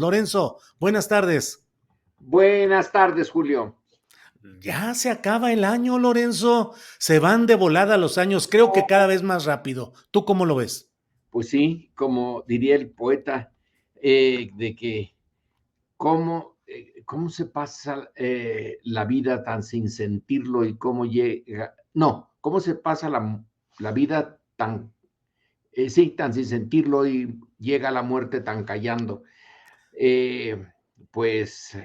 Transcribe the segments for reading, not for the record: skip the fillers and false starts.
Lorenzo, buenas tardes. Buenas tardes, Julio. Ya se acaba el año, Lorenzo. Se van de volada los años, creo que cada vez más rápido. ¿Tú cómo lo ves? Pues sí, como diría el poeta, de que cómo se pasa la vida tan sin sentirlo y cómo llega, no, cómo se pasa la vida tan, sí, tan sin sentirlo y llega la muerte tan callando. Eh, pues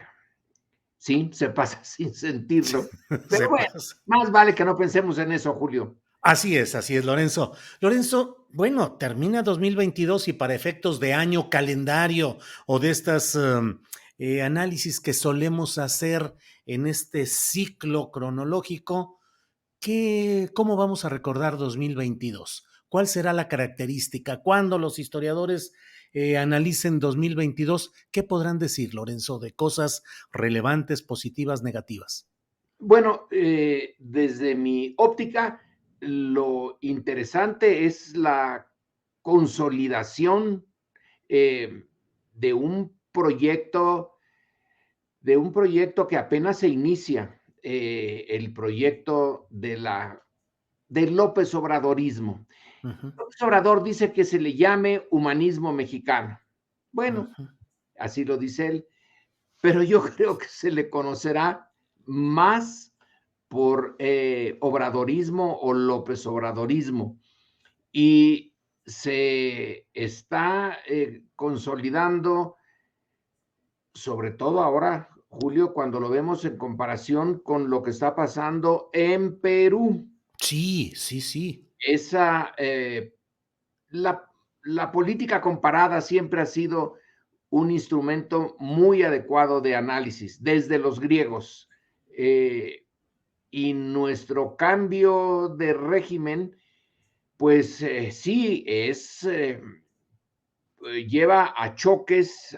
sí, se pasa sin sentirlo. Pero Se bueno, pasa. más vale que no pensemos en eso, Julio. Así es, Lorenzo. Lorenzo, bueno, termina 2022 y para efectos de año calendario o de estas análisis que solemos hacer en este ciclo cronológico, ¿cómo vamos a recordar 2022? ¿Cuál será la característica? Cuando los historiadores analicen 2022, ¿qué podrán decir, Lorenzo, de cosas relevantes, positivas, negativas? Bueno, desde mi óptica, lo interesante es la consolidación eh, de un proyecto, que apenas se inicia, el proyecto del López Obradorismo. Ujú, López Obrador dice que se le llame humanismo mexicano. Bueno, ujú. así lo dice él, pero yo creo que se le conocerá más por obradorismo o López Obradorismo. Y se está consolidando, sobre todo ahora, Julio, cuando lo vemos en comparación con lo que está pasando en Perú. Sí, sí, sí. Esa, la, la política comparada siempre ha sido un instrumento muy adecuado de análisis, desde los griegos. Y nuestro cambio de régimen, pues sí, lleva a choques,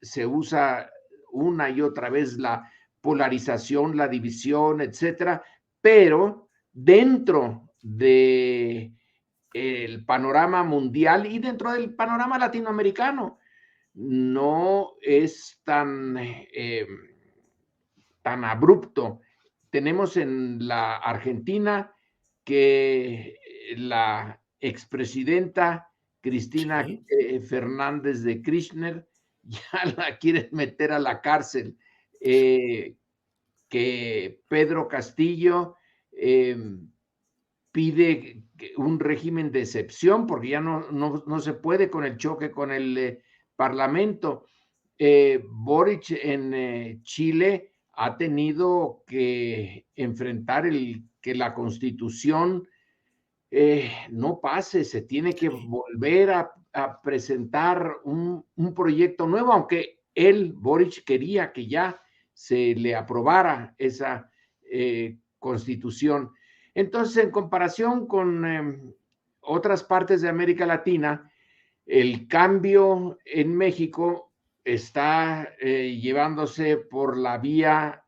se usa una y otra vez la polarización, la división, etcétera, pero dentro de el panorama mundial y dentro del panorama latinoamericano no es tan abrupto. Tenemos en la Argentina que la expresidenta Cristina Sí, Fernández de Kirchner ya la quieren meter a la cárcel, eh, que Pedro Castillo eh, pide un régimen de excepción porque ya no se puede con el choque con el Parlamento. Boric en Chile ha tenido que enfrentar que la constitución no pase, se tiene que sí. volver a presentar un proyecto nuevo, aunque él, Boric, quería que ya se le aprobara esa constitución. Entonces, en comparación con otras partes de América Latina, el cambio en México está llevándose por la vía,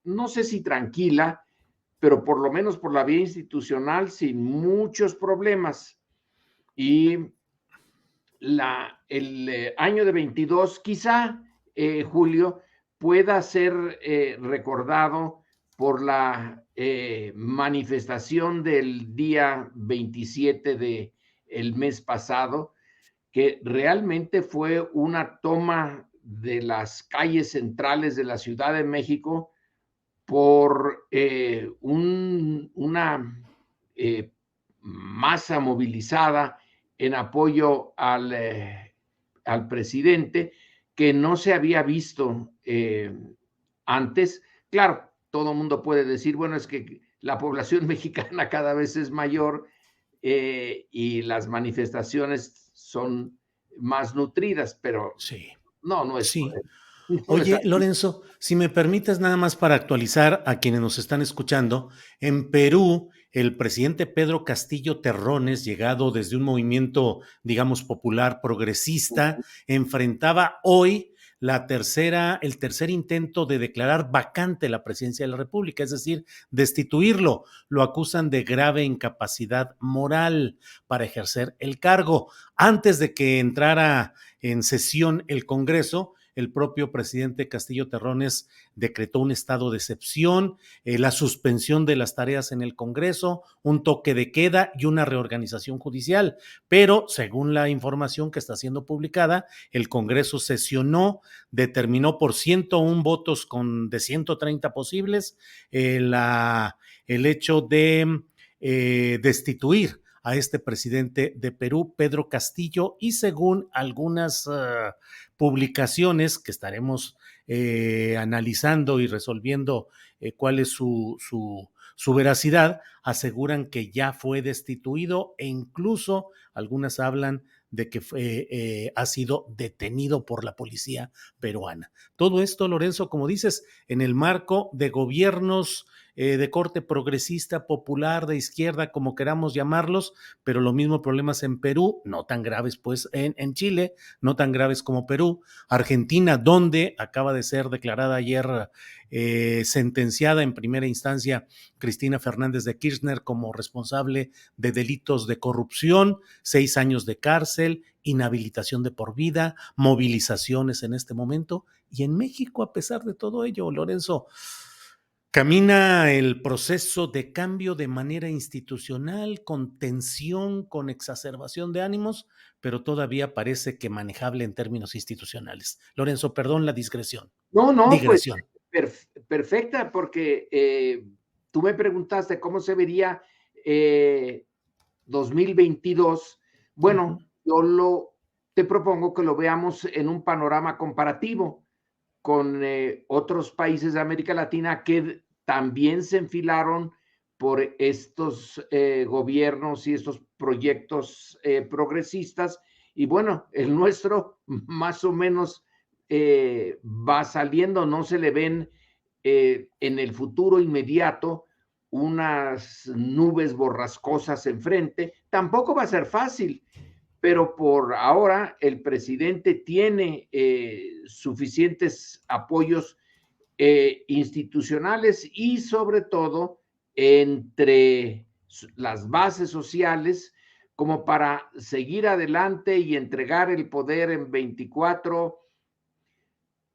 no sé si tranquila, pero por lo menos por la vía institucional sin muchos problemas. Y el año de 22, quizá, Julio, pueda ser recordado por la manifestación del día 27 de el mes pasado, que realmente fue una toma de las calles centrales de la Ciudad de México por una eh, masa movilizada en apoyo al presidente que no se había visto antes. Claro, todo el mundo puede decir, bueno, es que la población mexicana cada vez es mayor y las manifestaciones son más nutridas, pero Sí, no es, sí. no es Oye, así. Lorenzo, si me permites nada más para actualizar a quienes nos están escuchando, en Perú, el presidente Pedro Castillo Terrones, llegado desde un movimiento, digamos, popular progresista, enfrentaba hoy el tercer intento de declarar vacante la presidencia de la República, es decir, destituirlo. Lo acusan de grave incapacidad moral para ejercer el cargo. Antes de que entrara en sesión el Congreso, el propio presidente Castillo Terrones decretó un estado de excepción, la suspensión de las tareas en el Congreso, un toque de queda y una reorganización judicial. Pero, según la información que está siendo publicada, el Congreso sesionó, determinó por 101 votos de 130 posibles el hecho de destituir a este presidente de Perú, Pedro Castillo, y según algunas publicaciones que estaremos analizando y resolviendo cuál es su veracidad, aseguran que ya fue destituido e incluso algunas hablan de que ha sido detenido por la policía peruana. Todo esto, Lorenzo, como dices, en el marco de gobiernos de corte progresista, popular, de izquierda, como queramos llamarlos, pero lo mismo problemas en Perú, no tan graves pues en Chile, no tan graves como Perú, Argentina, donde acaba de ser declarada ayer sentenciada en primera instancia Cristina Fernández de Kirchner como responsable de delitos de corrupción, 6 años de cárcel, inhabilitación de por vida, movilizaciones en este momento. Y en México, a pesar de todo ello, Lorenzo, camina el proceso de cambio de manera institucional, con tensión, con exacerbación de ánimos, pero todavía parece que manejable en términos institucionales. Lorenzo, perdón la digresión. No, pues Digresión. perfecta, porque tú me preguntaste cómo se vería 2022. Uh Bueno, -huh. te propongo que lo veamos en un panorama comparativo con otros países de América Latina que también se enfilaron por estos gobiernos y estos proyectos progresistas. Y bueno, el nuestro más o menos va saliendo, no se le ven en el futuro inmediato unas nubes borrascosas enfrente. Tampoco va a ser fácil, pero por ahora el presidente tiene suficientes apoyos institucionales y sobre todo entre las bases sociales como para seguir adelante y entregar el poder en 24.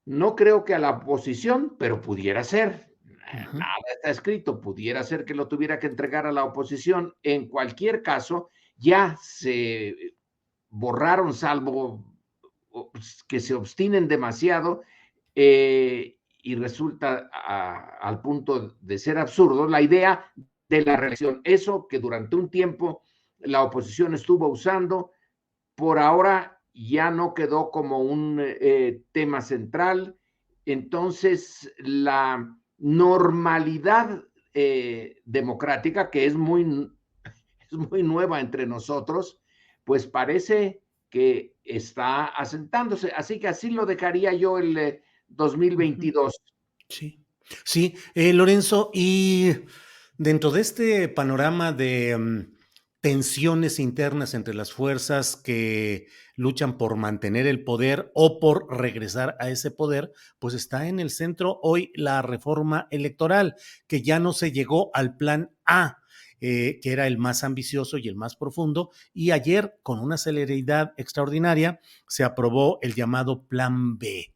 No creo que a la oposición, pero pudiera ser. Uh -huh. Nada está escrito, pudiera ser que lo tuviera que entregar a la oposición. En cualquier caso, ya se borraron, salvo que se obstinen demasiado y resulta al punto de ser absurdo la idea de la reelección. Eso que durante un tiempo la oposición estuvo usando, por ahora ya no quedó como un tema central. Entonces, la normalidad democrática, que es muy nueva entre nosotros, pues parece que está asentándose. Así que así lo dejaría yo el Uh -huh. 2022. Sí, sí, Lorenzo, y dentro de este panorama de tensiones internas entre las fuerzas que luchan por mantener el poder o por regresar a ese poder, pues está en el centro hoy la reforma electoral, que ya no se llegó al plan A, que era el más ambicioso y el más profundo, y ayer, con una celeridad extraordinaria, se aprobó el llamado plan B.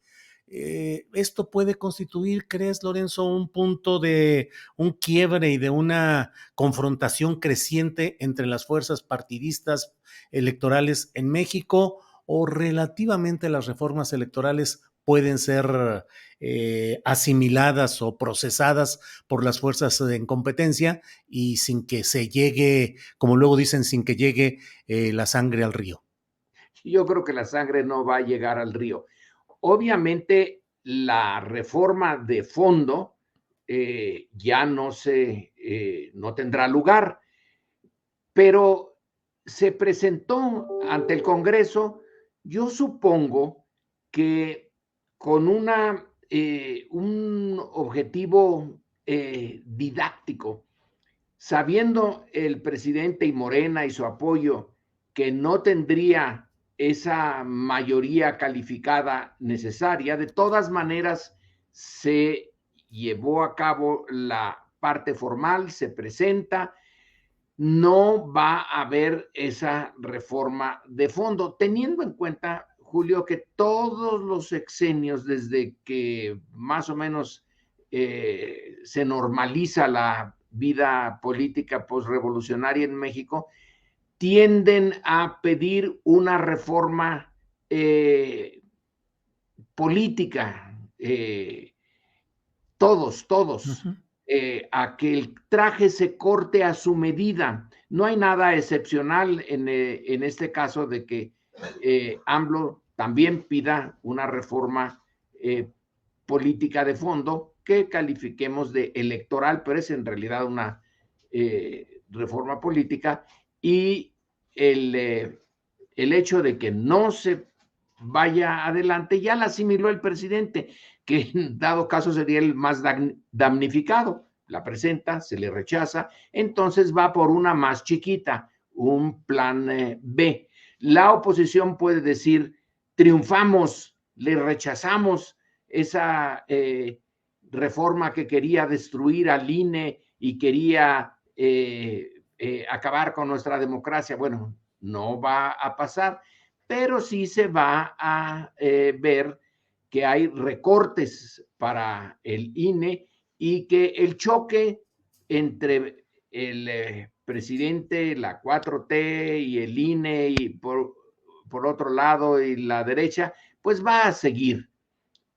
¿Esto puede constituir, crees, Lorenzo, un punto de un quiebre y de una confrontación creciente entre las fuerzas partidistas electorales en México, o relativamente las reformas electorales pueden ser asimiladas o procesadas por las fuerzas en competencia y sin que se llegue, como luego dicen, sin que llegue la sangre al río? Yo creo que la sangre no va a llegar al río. Obviamente, la reforma de fondo ya no tendrá lugar, pero se presentó ante el Congreso, yo supongo que con un objetivo didáctico, sabiendo el presidente y Morena y su apoyo que no tendría esa mayoría calificada necesaria. De todas maneras, se llevó a cabo la parte formal, se presenta, no va a haber esa reforma de fondo, teniendo en cuenta, Julio, que todos los sexenios, desde que más o menos se normaliza la vida política postrevolucionaria en México, tienden a pedir una reforma política, todos, Ujú. a que el traje se corte a su medida. No hay nada excepcional en este caso de que AMLO también pida una reforma política de fondo que califiquemos de electoral, pero es en realidad una reforma política, y el hecho de que no se vaya adelante ya la asimiló el presidente, que en dado caso sería el más damnificado. La presenta, se le rechaza, entonces va por una más chiquita, un plan B. La oposición puede decir, triunfamos, le rechazamos esa reforma que quería destruir al INE y quería acabar con nuestra democracia. Bueno, no va a pasar, pero sí se va a ver que hay recortes para el INE y que el choque entre el presidente, la 4T y el INE y por otro lado y la derecha, pues va a seguir,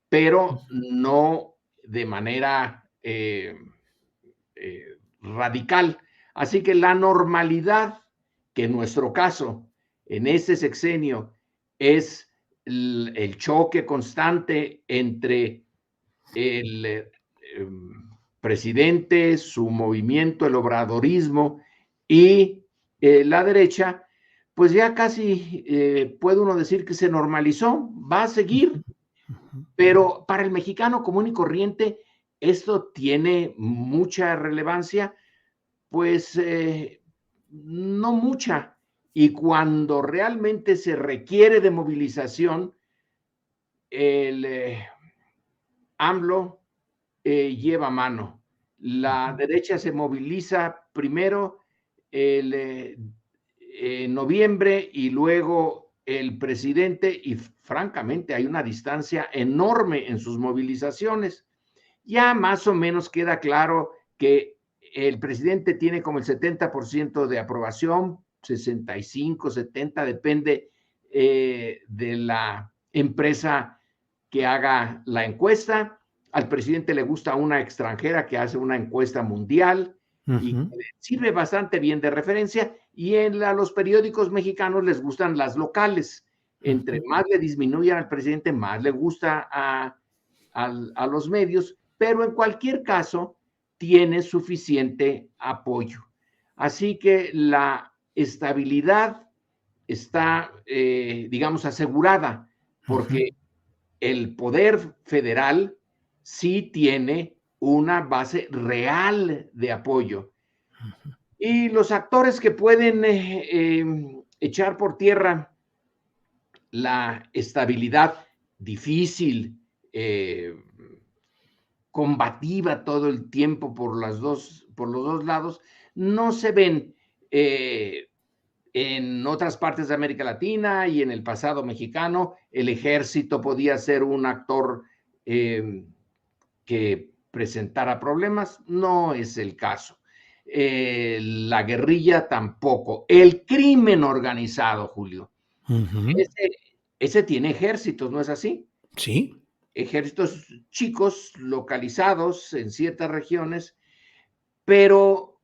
pero no de manera radical. Así que la normalidad, que en nuestro caso, en ese sexenio, es el choque constante entre el presidente, su movimiento, el obradorismo y la derecha, pues ya casi puede uno decir que se normalizó, va a seguir, pero para el mexicano común y corriente esto tiene mucha relevancia, pues no mucha. Y cuando realmente se requiere de movilización, el AMLO lleva mano. La derecha se moviliza primero en noviembre y luego el presidente, y francamente hay una distancia enorme en sus movilizaciones. Ya más o menos queda claro que el presidente tiene como el 70% de aprobación, 65, 70, depende de la empresa que haga la encuesta. Al presidente le gusta una extranjera que hace una encuesta mundial y que sirve bastante bien de referencia, y a los periódicos mexicanos les gustan las locales. Entre más le disminuyan al presidente, más le gusta a los medios, pero en cualquier caso tiene suficiente apoyo. Así que la estabilidad está, digamos, asegurada, porque el poder federal sí tiene una base real de apoyo. Y los actores que pueden echar por tierra la estabilidad difícil, combativa todo el tiempo por los dos lados, no se ven en otras partes de América Latina y en el pasado mexicano. El ejército podía ser un actor que presentara problemas, no es el caso. La guerrilla tampoco. El crimen organizado, Julio, ese, ese tiene ejércitos, ¿no es así? Sí. Ejércitos chicos, localizados en ciertas regiones, pero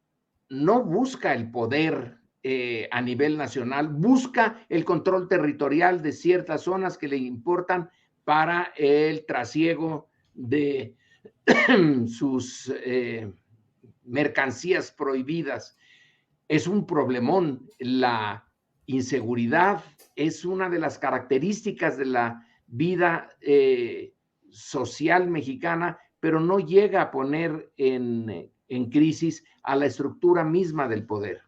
no busca el poder a nivel nacional, busca el control territorial de ciertas zonas que le importan para el trasiego de sus mercancías prohibidas. Es un problemón. La inseguridad es una de las características de la vida social mexicana, pero no llega a poner en crisis a la estructura misma del poder.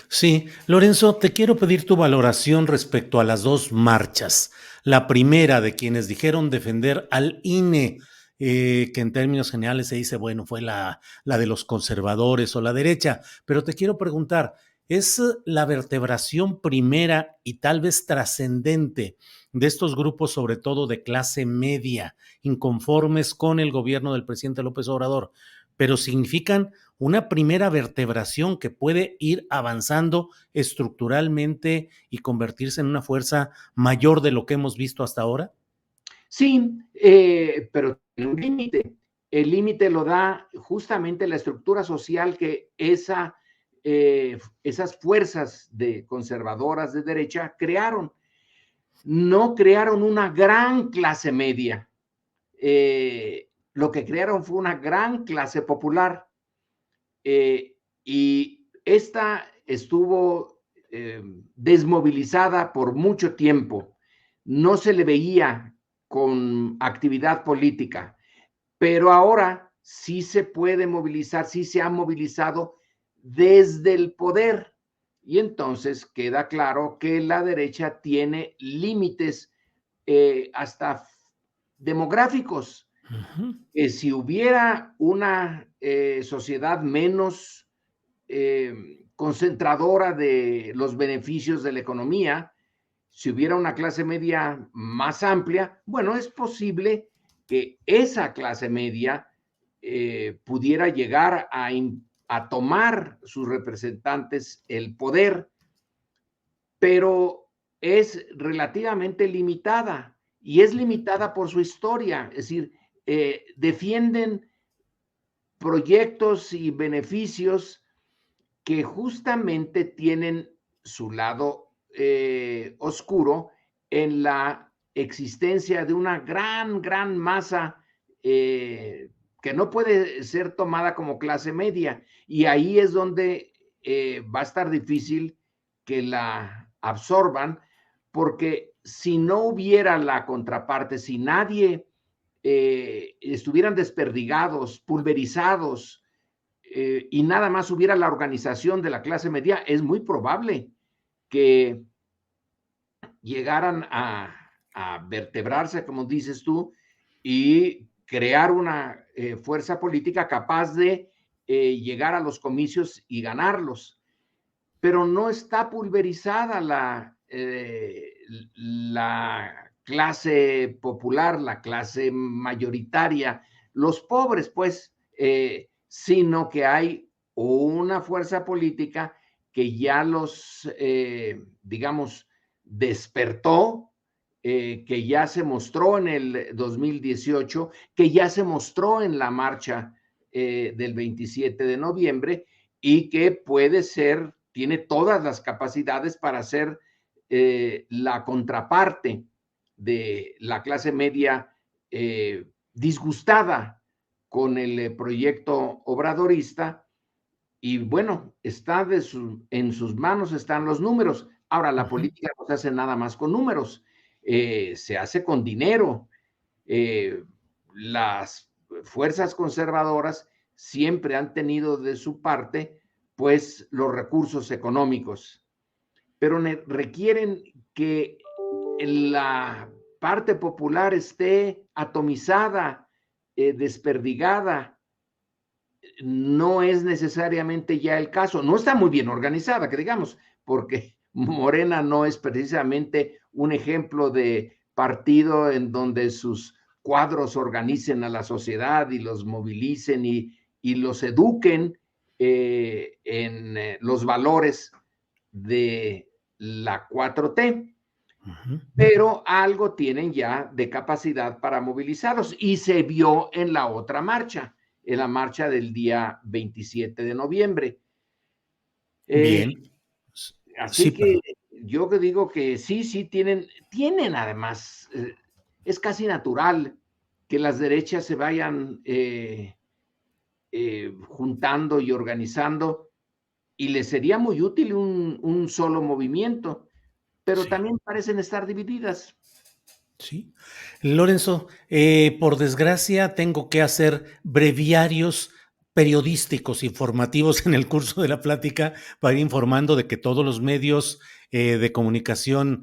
Sí, Lorenzo, te quiero pedir tu valoración respecto a las dos marchas. La primera de quienes dijeron defender al INE, que en términos generales se dice, bueno, fue la de los conservadores o la derecha, pero te quiero preguntar, ¿es la vertebración primera y tal vez trascendente de estos grupos, sobre todo de clase media, inconformes con el gobierno del presidente López Obrador, pero significan una primera vertebración que puede ir avanzando estructuralmente y convertirse en una fuerza mayor de lo que hemos visto hasta ahora? Sí, pero tiene un límite. El límite lo da justamente la estructura social que esas fuerzas de conservadoras de derecha crearon. No crearon una gran clase media. Lo que crearon fue una gran clase popular. Y esta estuvo desmovilizada por mucho tiempo. No se le veía con actividad política, pero ahora sí se puede movilizar, sí se ha movilizado desde el poder. Y entonces queda claro que la derecha tiene límites hasta demográficos. Si hubiera una sociedad menos concentradora de los beneficios de la economía, si hubiera una clase media más amplia, bueno, es posible que esa clase media pudiera llegar a tomar sus representantes el poder, pero es relativamente limitada y es limitada por su historia, es decir, defienden proyectos y beneficios que justamente tienen su lado oscuro en la existencia de una gran masa que no puede ser tomada como clase media. Y ahí es donde va a estar difícil que la absorban, porque si no hubiera la contraparte, si nadie estuvieran desperdigados, pulverizados, y nada más hubiera la organización de la clase media, es muy probable que llegaran a vertebrarse, como dices tú, y crear una fuerza política capaz de llegar a los comicios y ganarlos. Pero no está pulverizada la clase popular, la clase mayoritaria, los pobres, pues, sino que hay una fuerza política que ya los, digamos, despertó, que ya se mostró en el 2018, que ya se mostró en la marcha del 27 de noviembre y que puede ser, tiene todas las capacidades para ser la contraparte de la clase media disgustada con el proyecto obradorista. Y bueno, en sus manos están los números. Ahora, la política no se hace nada más con números, se hace con dinero. Las fuerzas conservadoras siempre han tenido de su parte, pues, los recursos económicos, pero requieren que la parte popular esté atomizada, desperdigada. No es necesariamente ya el caso. No está muy bien organizada, que digamos, porque Morena no es precisamente un ejemplo de partido en donde sus cuadros organicen a la sociedad y los movilicen y los eduquen en los valores de la 4T, pero algo tienen ya de capacidad para movilizarlos y se vio en la otra marcha, en la marcha del día 27 de noviembre. Eh, Bien. Sí, Así que perdón. yo que digo que sí, sí tienen además, es casi natural que las derechas se vayan juntando y organizando y les sería muy útil un solo movimiento, pero Sí. también parecen estar divididas. Sí. Lorenzo, por desgracia tengo que hacer breviarios periodísticos, informativos en el curso de la plática para ir informando de que todos los medios de comunicación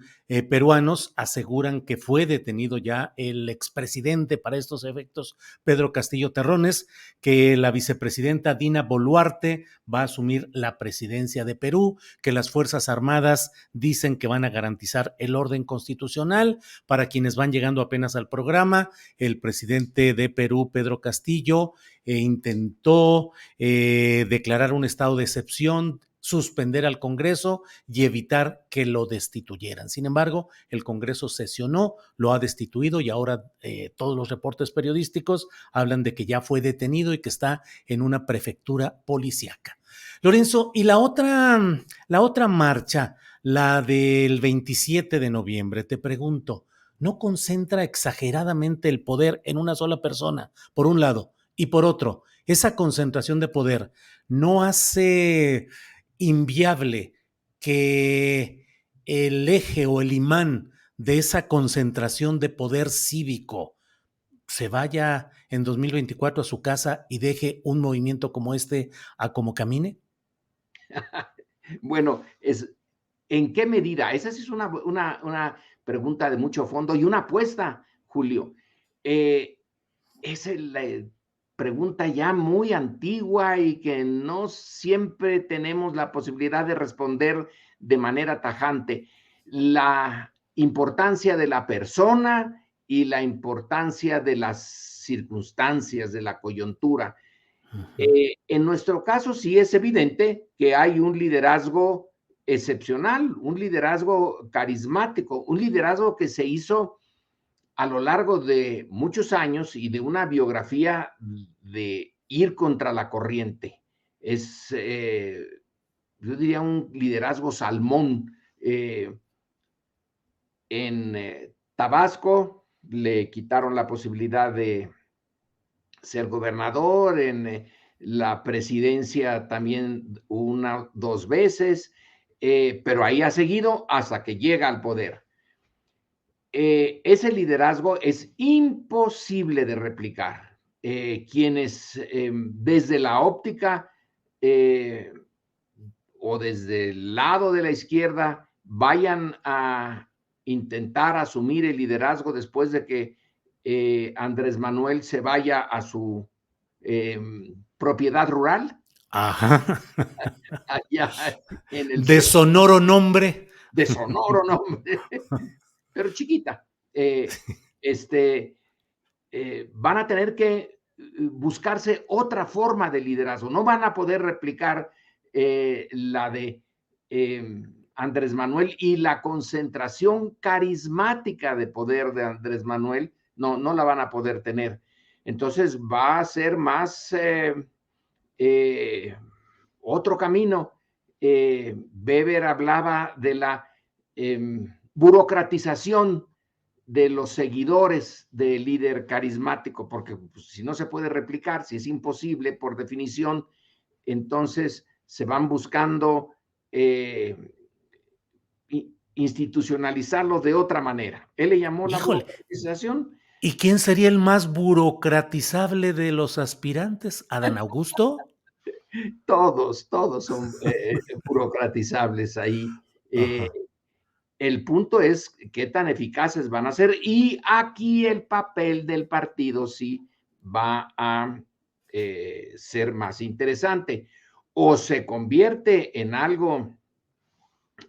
peruanos aseguran que fue detenido ya el expresidente para estos efectos, Pedro Castillo Terrones, que la vicepresidenta Dina Boluarte va a asumir la presidencia de Perú, que las Fuerzas Armadas dicen que van a garantizar el orden constitucional. Para quienes van llegando apenas al programa, el presidente de Perú, Pedro Castillo, intentó declarar un estado de excepción, suspender al Congreso y evitar que lo destituyeran. Sin embargo, el Congreso sesionó, lo ha destituido y ahora todos los reportes periodísticos hablan de que ya fue detenido y que está en una prefectura policíaca. Lorenzo, y la otra marcha, la del 27 de noviembre, te pregunto, ¿no concentra exageradamente el poder en una sola persona, por un lado? Y por otro, esa concentración de poder no hace inviable que el eje o el imán de esa concentración de poder cívico se vaya en 2024 a su casa y deje un movimiento como este a como camine? Bueno, ¿en qué medida? Esa sí es una pregunta de mucho fondo y una apuesta, Julio. Es la pregunta ya muy antigua y que no siempre tenemos la posibilidad de responder de manera tajante. La importancia de la persona y la importancia de las circunstancias, de la coyuntura. En nuestro caso sí es evidente que hay un liderazgo excepcional, un liderazgo carismático, un liderazgo que se hizo a lo largo de muchos años y de una biografía de ir contra la corriente. Es, yo diría, un liderazgo salmón. En Tabasco le quitaron la posibilidad de ser gobernador, en la presidencia también dos veces, pero ahí ha seguido hasta que llega al poder. Ese liderazgo es imposible de replicar. Quienes desde la óptica o desde el lado de la izquierda vayan a intentar asumir el liderazgo después de que Andrés Manuel se vaya a su propiedad rural, Ajá. allá en el De sur, sonoro nombre. de Sonoro, ¿no? Pero chiquita. Este, van a tener que buscarse otra forma de liderazgo. No van a poder replicar la de Andrés Manuel y la concentración carismática de poder de Andrés Manuel, no la van a poder tener. Entonces va a ser más otro camino. Weber hablaba de la burocratización de los seguidores del líder carismático, porque pues, si no se puede replicar, si es imposible por definición, entonces se van buscando institucionalizarlo de otra manera. Él le llamó la Híjole, burocratización. ¿y quién sería el más burocratizable de los aspirantes? ¿Adán Augusto? Todos son burocratizables ahí. Eh, Ajá. el punto es qué tan eficaces van a ser y aquí el papel del partido sí va a ser más interesante. O se convierte en algo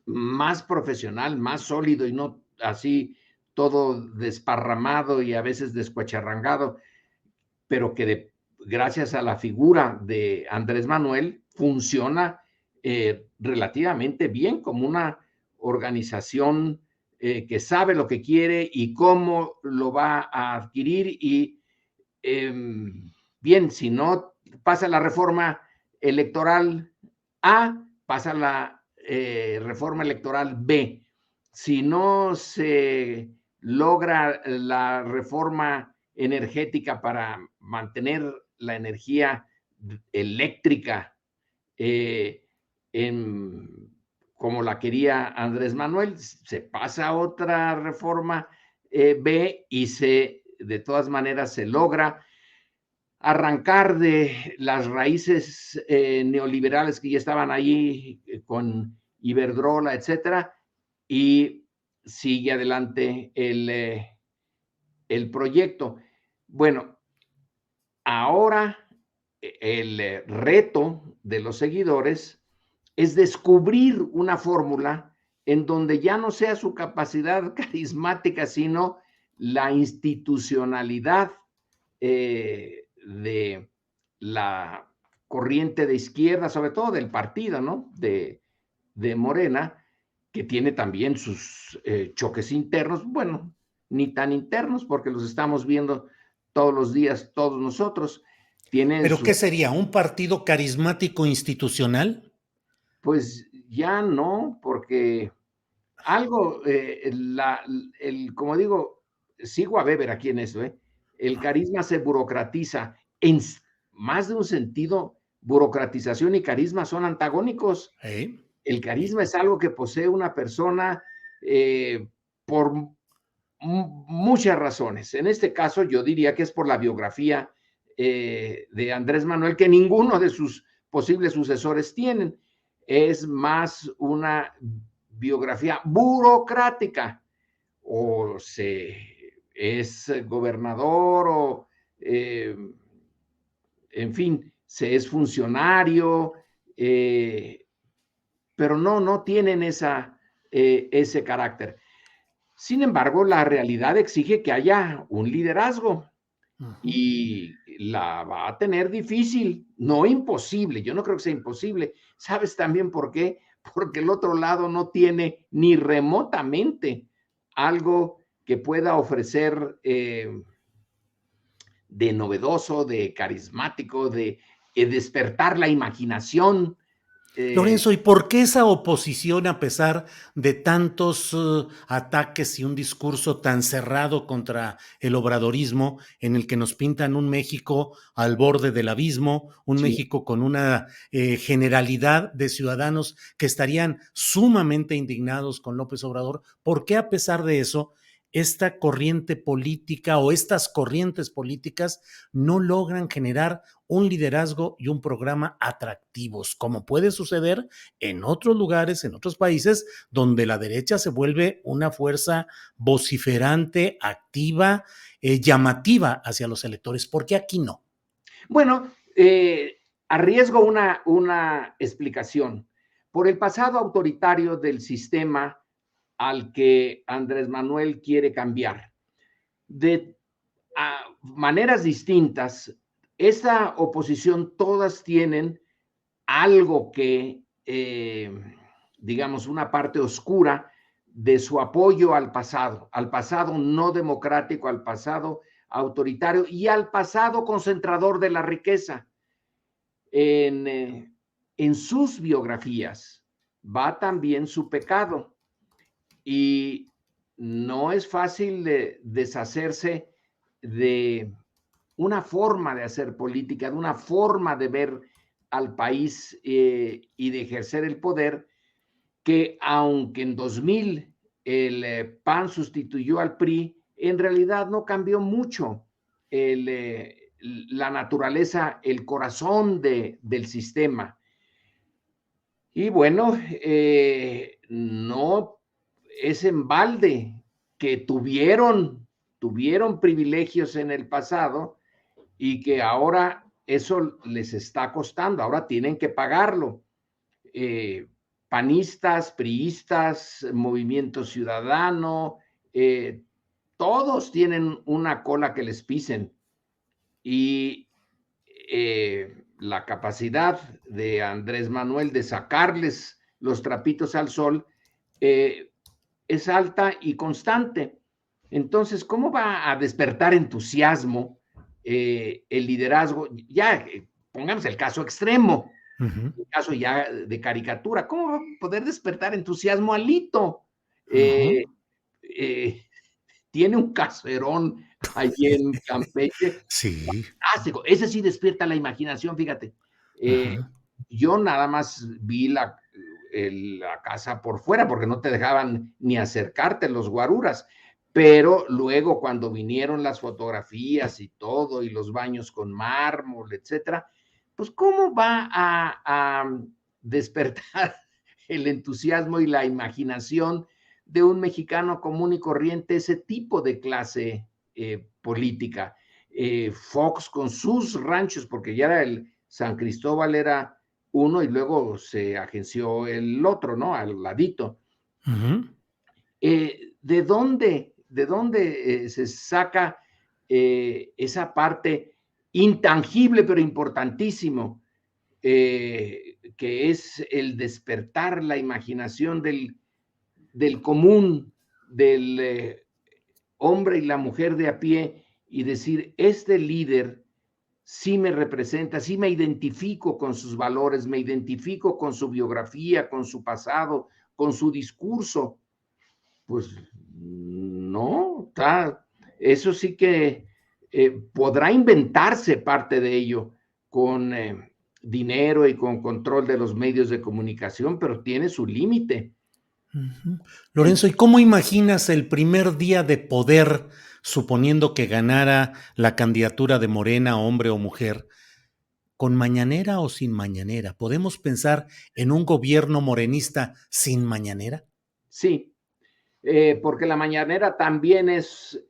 más profesional, más sólido y no así todo desparramado y a veces descuacharrangado, pero que gracias a la figura de Andrés Manuel funciona relativamente bien como una organización que sabe lo que quiere y cómo lo va a adquirir y bien, si no pasa la reforma electoral A, pasa la reforma electoral B. Si no se logra la reforma energética para mantener la energía eléctrica como la quería Andrés Manuel, se pasa a otra reforma B y de todas maneras se logra arrancar de las raíces neoliberales que ya estaban allí con Iberdrola, etcétera, y sigue adelante el proyecto. Bueno, ahora el reto de los seguidores es descubrir una fórmula en donde ya no sea su capacidad carismática, sino la institucionalidad de la corriente de izquierda, sobre todo del partido, ¿no? De Morena, que tiene también sus choques internos, bueno, ni tan internos, porque los estamos viendo todos los días, todos nosotros. Tienen ¿Pero sus, qué sería? ¿Un partido carismático institucional? pues ya no, porque algo, como digo, sigo a Weber aquí en eso, el carisma se burocratiza. En más de un sentido, burocratización y carisma son antagónicos. ¿Eh? El carisma es algo que posee una persona por muchas razones. En este caso, yo diría que es por la biografía de Andrés Manuel, que ninguno de sus posibles sucesores tienen. Es más una biografía burocrática, o es gobernador, o en fin, se es funcionario, pero no tienen ese carácter. Sin embargo, la realidad exige que haya un liderazgo y la va a tener difícil, no imposible. Yo no creo que sea imposible. ¿Sabes también por qué? Porque el otro lado no tiene ni remotamente algo que pueda ofrecer de novedoso, de carismático, de despertar la imaginación. Lorenzo, ¿y por qué esa oposición a pesar de tantos ataques y un discurso tan cerrado contra el obradorismo en el que nos pintan un México al borde del abismo, un Sí. México con una generalidad de ciudadanos que estarían sumamente indignados con López Obrador? ¿Por qué a pesar de eso esta corriente política o estas corrientes políticas no logran generar un liderazgo y un programa atractivos, como puede suceder en otros lugares, en otros países, donde la derecha se vuelve una fuerza vociferante, activa, llamativa hacia los electores? ¿Por qué aquí no? Bueno, arriesgo una explicación. Por el pasado autoritario del sistema al que Andrés Manuel quiere cambiar. De maneras distintas, esta oposición todas tienen algo que, digamos, una parte oscura de su apoyo al pasado no democrático, al pasado autoritario y al pasado concentrador de la riqueza. En sus biografías va también su pecado y no es fácil deshacerse de una forma de hacer política, de una forma de ver al país y de ejercer el poder, que aunque en 2000 el PAN sustituyó al PRI, en realidad no cambió mucho la naturaleza, el corazón del sistema. Y bueno, no es en balde que tuvieron privilegios en el pasado y que ahora eso les está costando, ahora tienen que pagarlo. Panistas, priistas, Movimiento Ciudadano, todos tienen una cola que les pisen y la capacidad de Andrés Manuel de sacarles los trapitos al sol es alta y constante. Entonces, ¿cómo va a despertar entusiasmo el liderazgo? Ya, pongamos el caso extremo, el caso ya de caricatura. ¿Cómo va a poder despertar entusiasmo Alito? Tiene un caserón allí en Campeche Sí. fantástico. Ese sí despierta la imaginación, fíjate. Ajá. Yo nada más vi la casa por fuera porque no te dejaban ni acercarte los guaruras, pero luego cuando vinieron las fotografías y todo, y los baños con mármol, etcétera, pues ¿cómo va a despertar el entusiasmo y la imaginación de un mexicano común y corriente ese tipo de clase política? Fox con sus ranchos, porque ya era el San Cristóbal era uno y luego se agenció el otro, ¿no? Al ladito. Ujú. ¿De dónde se saca esa parte intangible pero importantísimo, que es el despertar la imaginación del común, del hombre y la mujer de a pie y decir, este líder sí me representa, sí me identifico con sus valores, me identifico con su biografía, con su pasado, con su discurso? Pues no, eso sí que podrá inventarse parte de ello con dinero y con control de los medios de comunicación, pero tiene su límite. Ujú. Lorenzo, ¿y cómo imaginas el primer día de poder, suponiendo que ganara la candidatura de Morena, hombre o mujer, con mañanera o sin mañanera? ¿Podemos pensar en un gobierno morenista sin mañanera? Sí, porque la mañanera también es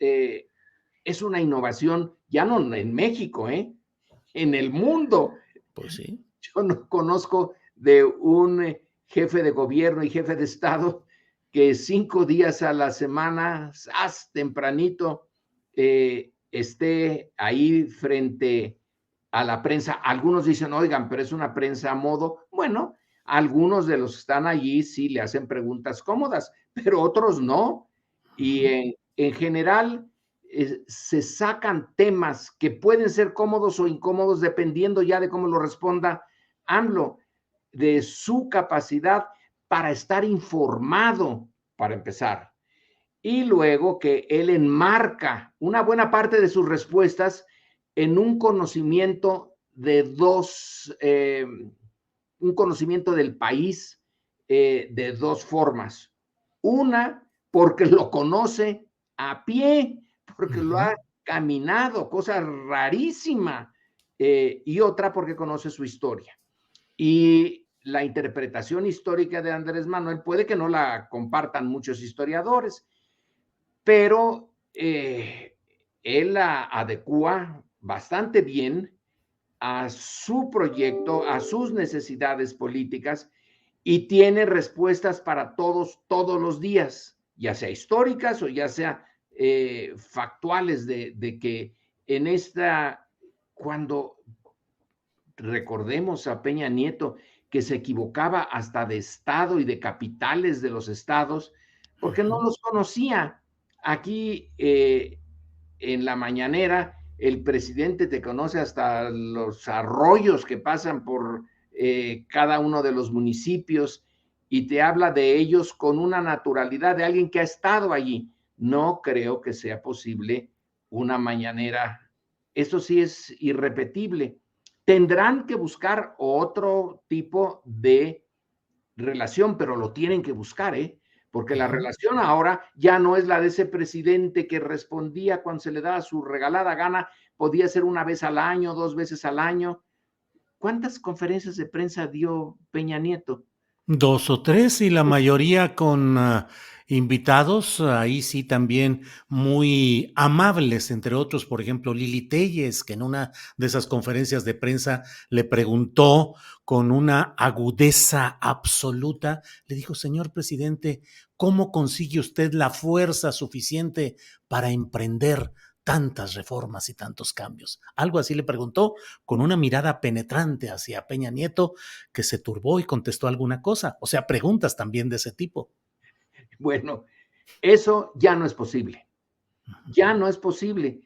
una innovación, ya no en México, en el mundo. Pues sí. Yo no conozco de un jefe de gobierno y jefe de Estado que 5 días a la semana, tempranito, esté ahí frente a la prensa. Algunos dicen, oigan, pero es una prensa a modo. Bueno, algunos de los que están allí sí le hacen preguntas cómodas, pero otros no. Y Ujú. en general se sacan temas que pueden ser cómodos o incómodos dependiendo ya de cómo lo responda AMLO, de su capacidad para estar informado, para empezar. Y luego que él enmarca una buena parte de sus respuestas en un conocimiento de un conocimiento del país de dos formas. Una, porque lo conoce a pie, porque lo Ujú. ha caminado, cosa rarísima, y otra porque conoce su historia. Y la interpretación histórica de Andrés Manuel puede que no la compartan muchos historiadores, pero él la adecua bastante bien a su proyecto, a sus necesidades políticas y tiene respuestas para todos los días, ya sea históricas o ya sea factuales de que en esta, cuando recordemos a Peña Nieto, que se equivocaba hasta de estado y de capitales de los estados, porque no Ujú. los conocía. Aquí en la mañanera, el presidente te conoce hasta los arroyos que pasan por cada uno de los municipios y te habla de ellos con una naturalidad de alguien que ha estado allí. No creo que sea posible una mañanera. Eso sí es irrepetible. Tendrán que buscar otro tipo de relación, pero lo tienen que buscar, porque la Ujú. relación ahora ya no es la de ese presidente que respondía cuando se le daba su regalada gana, podía ser una vez al año, 2 veces al año. ¿Cuántas conferencias de prensa dio Peña Nieto? Dos o tres y la mayoría con invitados, ahí sí también muy amables, entre otros, por ejemplo, Lili Telles, que en una de esas conferencias de prensa le preguntó con una agudeza absoluta, le dijo, señor presidente, ¿cómo consigue usted la fuerza suficiente para emprender tantas reformas y tantos cambios? Algo así le preguntó con una mirada penetrante hacia Peña Nieto, que se turbó y contestó alguna cosa. O sea, preguntas también de ese tipo. Bueno, eso ya no es posible. Ya no es posible.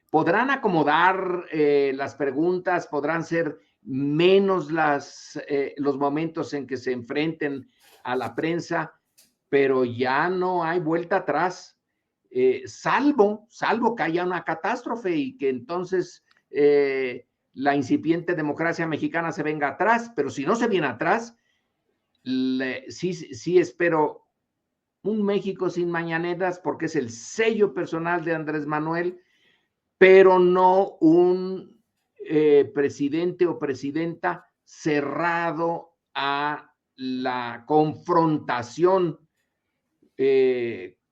Podrán acomodar las preguntas, podrán ser menos los momentos en que se enfrenten a la prensa, pero ya no hay vuelta atrás, salvo que haya una catástrofe y que entonces la incipiente democracia mexicana se venga atrás, pero si no se viene atrás, sí espero un México sin mañaneras porque es el sello personal de Andrés Manuel, pero no un presidente o presidenta cerrado a la confrontación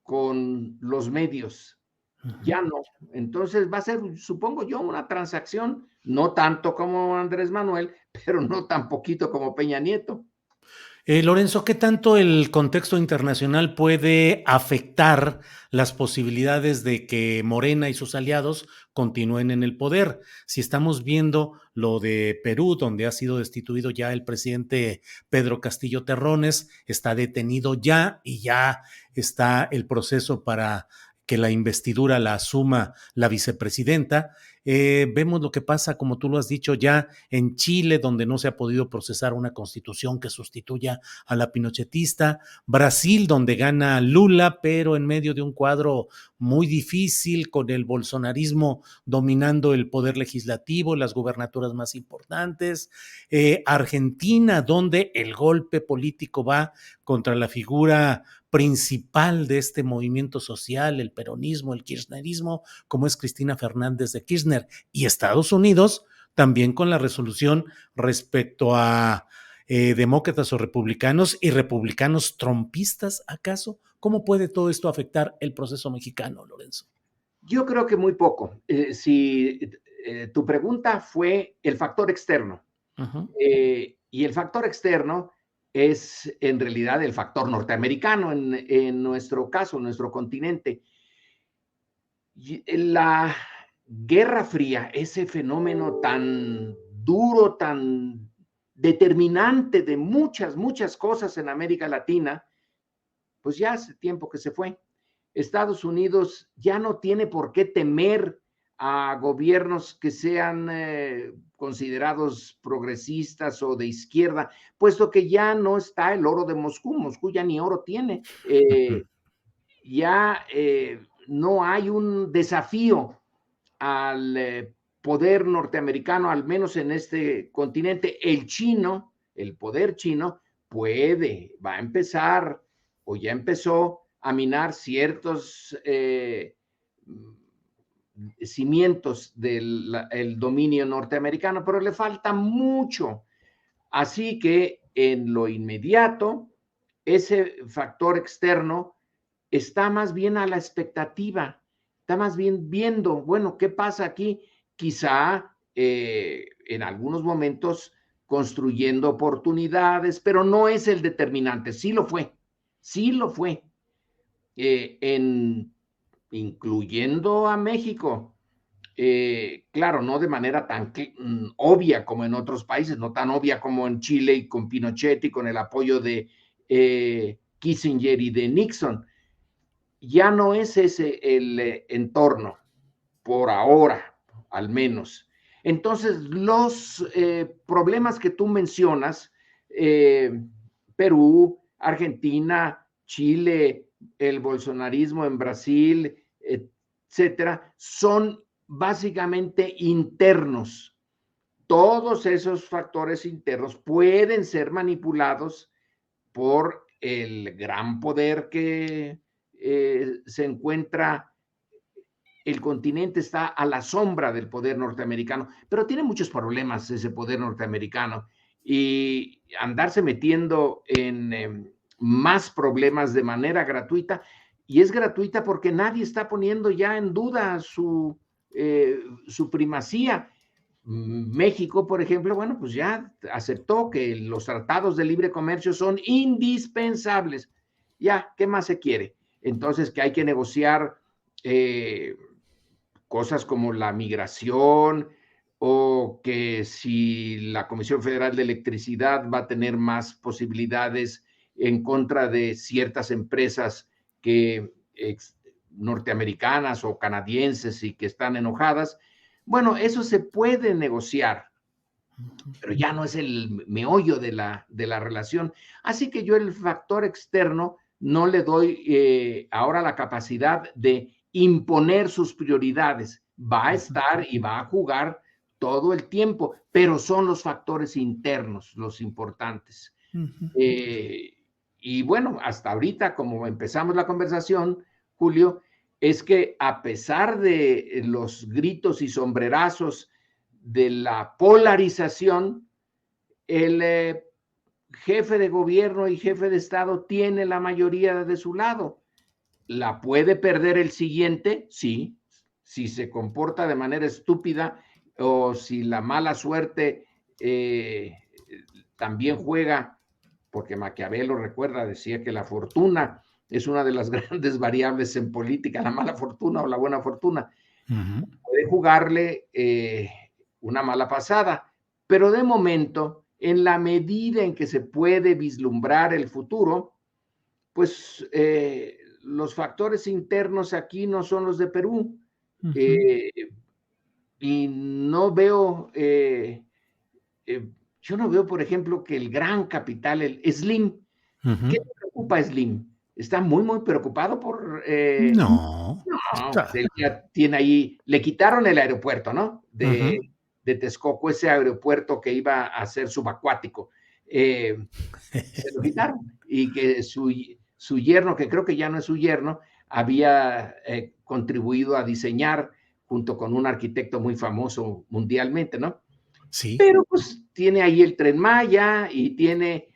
con los medios. Ya no. Entonces va a ser, supongo yo, una transacción, no tanto como Andrés Manuel, pero no tan poquito como Peña Nieto. Lorenzo, ¿qué tanto el contexto internacional puede afectar las posibilidades de que Morena y sus aliados continúen en el poder? Si estamos viendo lo de Perú, donde ha sido destituido ya el presidente Pedro Castillo Terrones, está detenido ya y ya está el proceso para que la investidura la asuma la vicepresidenta. Vemos lo que pasa, como tú lo has dicho, ya en Chile, donde no se ha podido procesar una constitución que sustituya a la pinochetista, Brasil, donde gana Lula, pero en medio de un cuadro muy difícil, con el bolsonarismo dominando el poder legislativo, las gubernaturas más importantes, Argentina, donde el golpe político va contra la figura principal de este movimiento social, el peronismo, el kirchnerismo, como es Cristina Fernández de Kirchner, y Estados Unidos también con la resolución respecto a demócratas o republicanos y republicanos trompistas, ¿acaso? ¿Cómo puede todo esto afectar el proceso mexicano, Lorenzo? Yo creo que muy poco. Si tu pregunta fue el factor externo, y el factor externo es en realidad el factor norteamericano en nuestro caso, en nuestro continente. La Guerra Fría, ese fenómeno tan duro, tan determinante de muchas, muchas cosas en América Latina, pues ya hace tiempo que se fue. Estados Unidos ya no tiene por qué temer a gobiernos que sean considerados progresistas o de izquierda, puesto que ya no está el oro de Moscú. Moscú ya ni oro tiene. Ya no hay un desafío al poder norteamericano, al menos en este continente. El chino, el poder chino, va a empezar o ya empezó a minar ciertos cimientos del dominio norteamericano, pero le falta mucho. Así que en lo inmediato, ese factor externo está más bien a la expectativa, está más bien viendo, bueno, ¿qué pasa aquí? Quizá en algunos momentos construyendo oportunidades, pero no es el determinante. Sí lo fue, incluyendo a México. Claro, no de manera tan obvia como en otros países, no tan obvia como en Chile y con Pinochet y con el apoyo de Kissinger y de Nixon. Ya no es ese el entorno, por ahora, al menos. Entonces, los problemas que tú mencionas, Perú, Argentina, Chile, el bolsonarismo en Brasil, etcétera, son básicamente internos. Todos esos factores internos pueden ser manipulados por el gran poder que se encuentra. El continente está a la sombra del poder norteamericano, pero tiene muchos problemas ese poder norteamericano y andarse metiendo en más problemas de manera gratuita, y es gratuita porque nadie está poniendo ya en duda su primacía. México, por ejemplo, bueno, pues ya aceptó que los tratados de libre comercio son indispensables. Ya, ¿qué más se quiere? Entonces, que hay que negociar cosas como la migración, o que si la Comisión Federal de Electricidad va a tener más posibilidades en contra de ciertas empresas que norteamericanas o canadienses y que están enojadas. Bueno, eso se puede negociar, pero ya no es el meollo de la relación. Así que yo el factor externo no le doy ahora la capacidad de imponer sus prioridades. Va a estar y va a jugar todo el tiempo, pero son los factores internos los importantes. y bueno, hasta ahorita, como empezamos la conversación, Julio, es que a pesar de los gritos y sombrerazos de la polarización, el jefe de gobierno y jefe de Estado tiene la mayoría de su lado. ¿La puede perder el siguiente? Sí, si se comporta de manera estúpida o si la mala suerte también juega, porque Maquiavelo, recuerda, decía que la fortuna es una de las grandes variables en política, la mala fortuna o la buena fortuna. Puede jugarle una mala pasada, pero de momento, en la medida en que se puede vislumbrar el futuro, pues los factores internos aquí no son los de Perú. Y no veo, yo no veo, por ejemplo, que el gran capital, el Slim, ¿qué le preocupa a Slim? Está muy, muy preocupado por... No. no, pues él ya tiene ahí, le quitaron el aeropuerto, ¿no? De Texcoco, ese aeropuerto que iba a ser subacuático. Se lo quitaron. Y que su yerno, que creo que ya no es su yerno, había contribuido a diseñar junto con un arquitecto muy famoso mundialmente, ¿no? Sí. Pero pues tiene ahí el Tren Maya y tiene,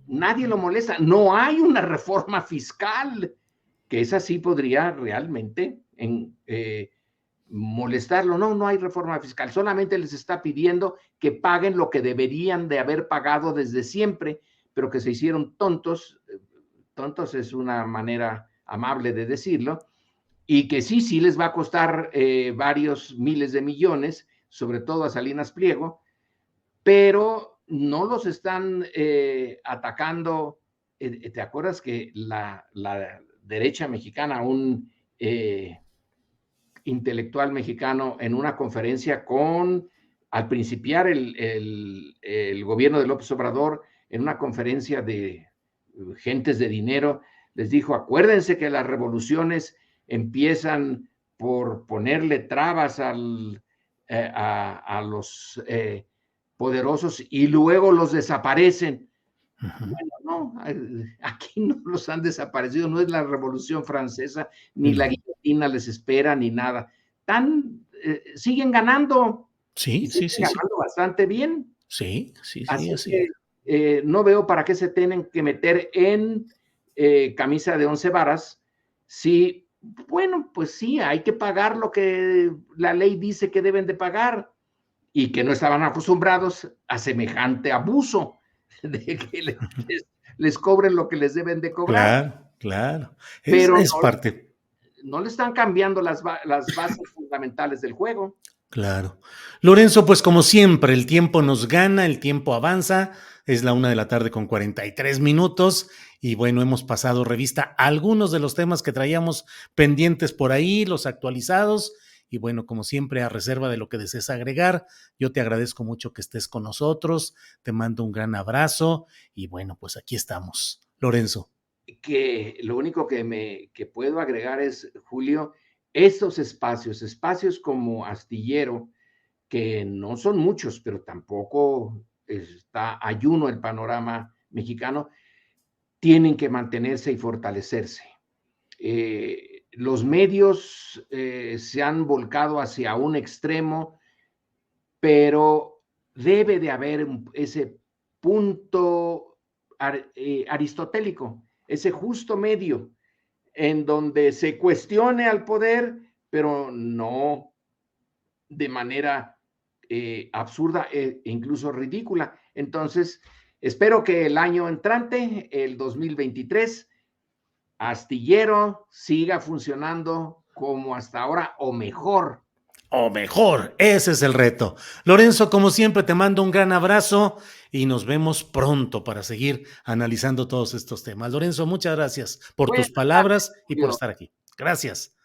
nadie lo molesta, no hay una reforma fiscal, que esa sí podría realmente molestarlo. No, no hay reforma fiscal, solamente les está pidiendo que paguen lo que deberían de haber pagado desde siempre, pero que se hicieron tontos. Tontos es una manera amable de decirlo, y que sí, sí les va a costar varios miles de millones, sobre todo a Salinas Pliego, pero no los están atacando. ¿Te acuerdas que la derecha mexicana, un intelectual mexicano, en una conferencia al principiar el gobierno de López Obrador, en una conferencia de gentes de dinero, les dijo: acuérdense que las revoluciones empiezan por ponerle trabas a los poderosos y luego los desaparecen. Bueno, no, aquí no los han desaparecido, no es la Revolución Francesa, ni la guillotina les espera, ni nada. Siguen ganando, Sí, y sí, siguen sí, sí. ganando bastante bien. Sí, sí, sí, Así así es. que no veo para qué se tienen que meter en camisa de 11 varas. Sí, bueno, pues sí, hay que pagar lo que la ley dice que deben de pagar y que no estaban acostumbrados a semejante abuso de que les cobren lo que les deben de cobrar. Claro, claro. Pero Es parte. no le están cambiando las bases fundamentales del juego. Claro. Lorenzo, pues como siempre, el tiempo nos gana, el tiempo avanza, es la 1 de la tarde con 43 minutos y bueno, hemos pasado revista a algunos de los temas que traíamos pendientes por ahí, los actualizados y bueno, como siempre, a reserva de lo que desees agregar, yo te agradezco mucho que estés con nosotros, te mando un gran abrazo y bueno, pues aquí estamos. Lorenzo. Que lo único que puedo agregar es, Julio, estos espacios como Astillero, que no son muchos, pero tampoco está ayuno el panorama mexicano, tienen que mantenerse y fortalecerse. Los medios se han volcado hacia un extremo, pero debe de haber ese punto aristotélico, ese justo medio, en donde se cuestione al poder, pero no de manera absurda e incluso ridícula. Entonces, espero que el año entrante, el 2023, Astillero siga funcionando como hasta ahora o mejor. O mejor, ese es el reto. Lorenzo, como siempre, te mando un gran abrazo y nos vemos pronto para seguir analizando todos estos temas. Lorenzo, muchas gracias por tus Buenas tardes, palabras y por Julio. estar aquí. Gracias.